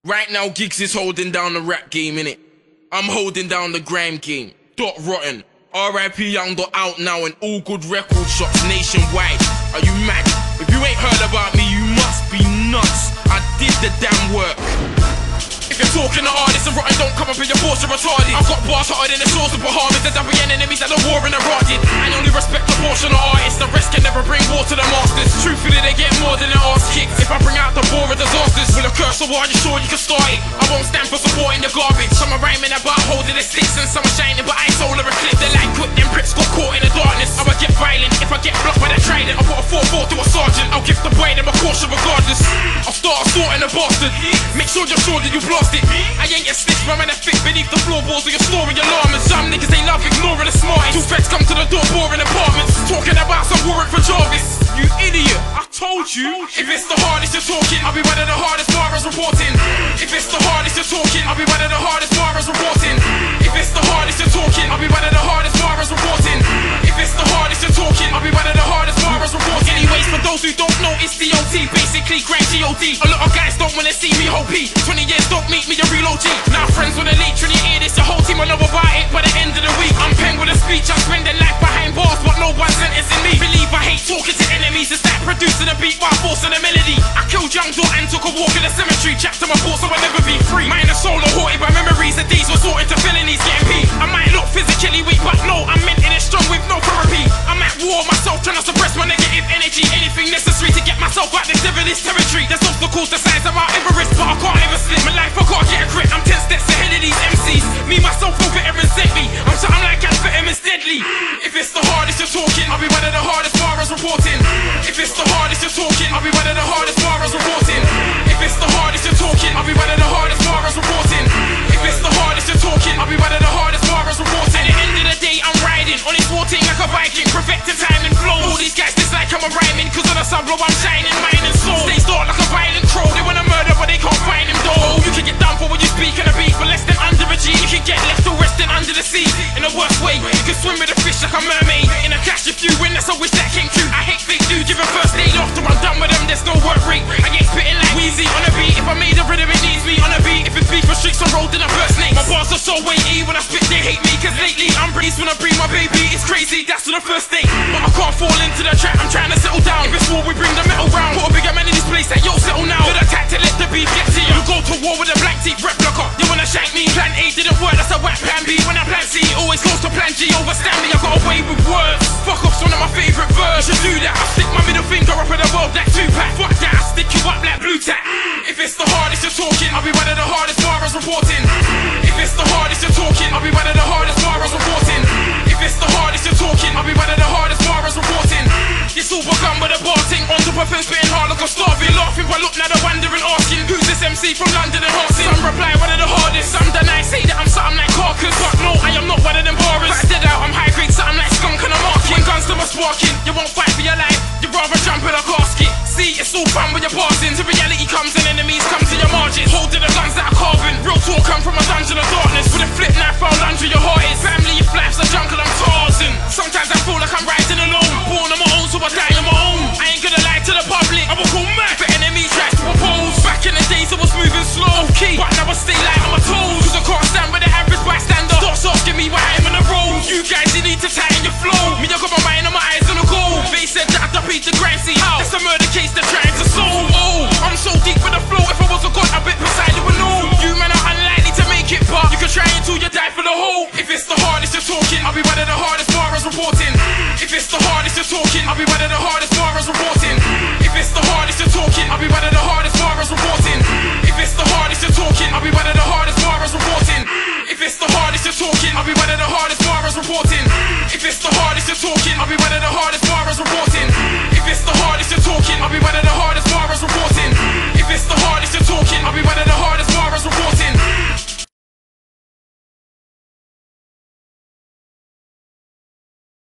Right now, Giggs is holding down the rap game, innit? I'm holding down the grime game. Dot rotten. R.I.P. Young Dot out now in all good record shops nationwide. Are you mad? If you ain't heard about me, you must be nuts. I did the damn work. If you're talking to artists and rotten, don't come up in your force, you're retarded. I've got bars hotter than the source of Bahamas. There's other enemies that are war and are rotted. I only respect a portion of artists, the rest can never bring war to the masters. Truthfully, they get more than their arse kicked. If I bring out the war of disasters, with a curse of war, are you sure you can start it? I won't stand for supporting the garbage. Some are rhyming about holding their sticks and some are shining, but I ain't solar eclipse. They're like quick, them pricks got caught in the darkness. I would get violent if I get blocked by the trident. I'll put a 4-4 to a sergeant. I'll give the boy them a caution regardless. I'll start assaulting a bastard. Make sure you're sure that you blast it. I ain't get stitched, my man, I fit beneath the floorboards of your snoring alarm. And some niggas they love ignoring the smarties. Two feds come to the door, boring apartments, talking about some warrant for Jarvis. You idiot, I told you. If it's the hardest you're talking, I'll be one of the hardest bars reporting. If it's the hardest you're talking, I'll be one of the hardest bars reporting. If it's the hardest you're talking, I'll be one of the hardest bars reporting. If it's the hardest you're talking, I'll be one of the hardest bars reporting. Anyways, for those who don't know, it's DOT, basically grand G.O.D. A lot of guys don't wanna see me whole P. 20 years don't meet me a real OG. Now friends with a leech, when you hear this, your whole team will know about it by the end of the week. I'm penned with a speech, I'm spending life behind bars, but no one's sentencing me. Believe I hate talking to enemies, it's like producing a beat while forcing a melody. I killed Young Dot and took a walk in the cemetery, jacked to my thoughts so I'll never be free. Mine are soul haunted by memories of these resorting to felonies, getting beat. I might look physically weak, but no, I'm mentally strong with no therapy. I'm at war myself, trying to suppress my negative energy. Anything necessary to get myself out this devilish territory. There's obstacles the size of Mount Everest, but I can't ever slip. My life I can't get a grip, I'm 10 steps ahead of these MCs. Me, myself, no better and sent me. I'm something like amphetamines deadly. If it's the hardest you're talking, I'll be one of the hardest bars reporting. If it's the hardest you're talking, I'll be one of the hardest bars reporting. If it's the hardest you're talking, I'll be one of the hardest bars reporting. If it's the hardest you're talking, I'll be one of the hardest bars reporting. At the end of the day, I'm riding on this 14 like a Viking, perfecting time and flow. All these guys dislike I'm a rhyming, cause on the sub blow I'm shining, mind and soul. Stay dark like a violent crow, they wanna murder but they can't find him though. You can get done for when you speak on a beat, but less than under a G. You can get left or resting under the sea. In the worst way, you can swim with a fish like a mermaid. In a clash if you win, that's a wish that came true. I hate fake dudes, give a first aid after I'm done with them, there's no work rate. I ain't spitting like Weezy on a beat. If I made a rhythm it needs me on a beat. If it's beef for streets on road then I burst snakes. My bars are so weighty, when I spit they hate me. Cause lately I'm breeze when I breathe my baby. It's crazy, that's on the first date. But I can't fall into the trap, I'm trying to settle down. If it's war we bring the metal round. Put a bigger man in this place that yo settle now. Good attack to let the beef get to you. You go to war with a black teeth replica. You wanna shank me, plan A didn't work, that's a whack plan B. When I plan C, always goes to plan G. Overstand me, I got away with words. Fuck off's one of my favourite verbs. You should do that, I stick my middle finger up in the world like Tupac. Fuck that, I stick you up like blue tack. If it's the hardest you're talking, I'll be one of the hardest bars reporting. If it's the hardest you're talking, I'll be one of the hardest bars reporting. If it's the hardest you're talking, I'll be one of the hardest bars reporting. It's all begun with a bar ting. On top of him spitting hard like I'm starving. Laughing while look now they're wondering, asking who's this MC from London and Harsing. Some reply one of the hardest, some deny, say that I'm something like Carcass. But no, I am not one of them borrowers. But I dead out, I'm high grade, something like skunk and I'm marking. When guns to my sparking, you won't fight for your life, you'd rather jump in a casket. See, it's all fun when you're passing. To reality comes and enemies come to your margins. Holding the guns that are carving. Real talk come from a dungeon of darkness. With a flip knife found under your heart is. Family, if life's a jungle, I'm Tarzan. Sometimes I feel like I'm riding alone. Born on my own, so I die on my own. I ain't gonna lie to the public, I will go mad if an enemy tries to oppose. Back in the days I was moving slow, okay, but now I stay light on my toes. Cause I can't stand with the average bystander. Starts asking me why I'm on the road. You guys, you need to tighten your flow. Me, I got my mind and my eyes on the goal. They said that I'd beat the grind scene. That's a murder case they're trying to solve. Oh, I'm so deep with the flow. If I was a god, I bet beside you would know. You man are unlikely to make it, but you can try until you die for the whole. If it's the hardest you're talking, I'll be one of the hardest bars reporting. If it's the hardest you're talking, I'll be one of the hardest bars reporting. If it's the hardest you're talking, I'll be one of the hardest bars reporting. If it's the hardest you're talking, I'll be one of the hardest bars reporting. If it's the hardest you're talking, I'll be one of the hardest bars reporting. If it's the hardest you're talking, I'll be one of the hardest bars reporting.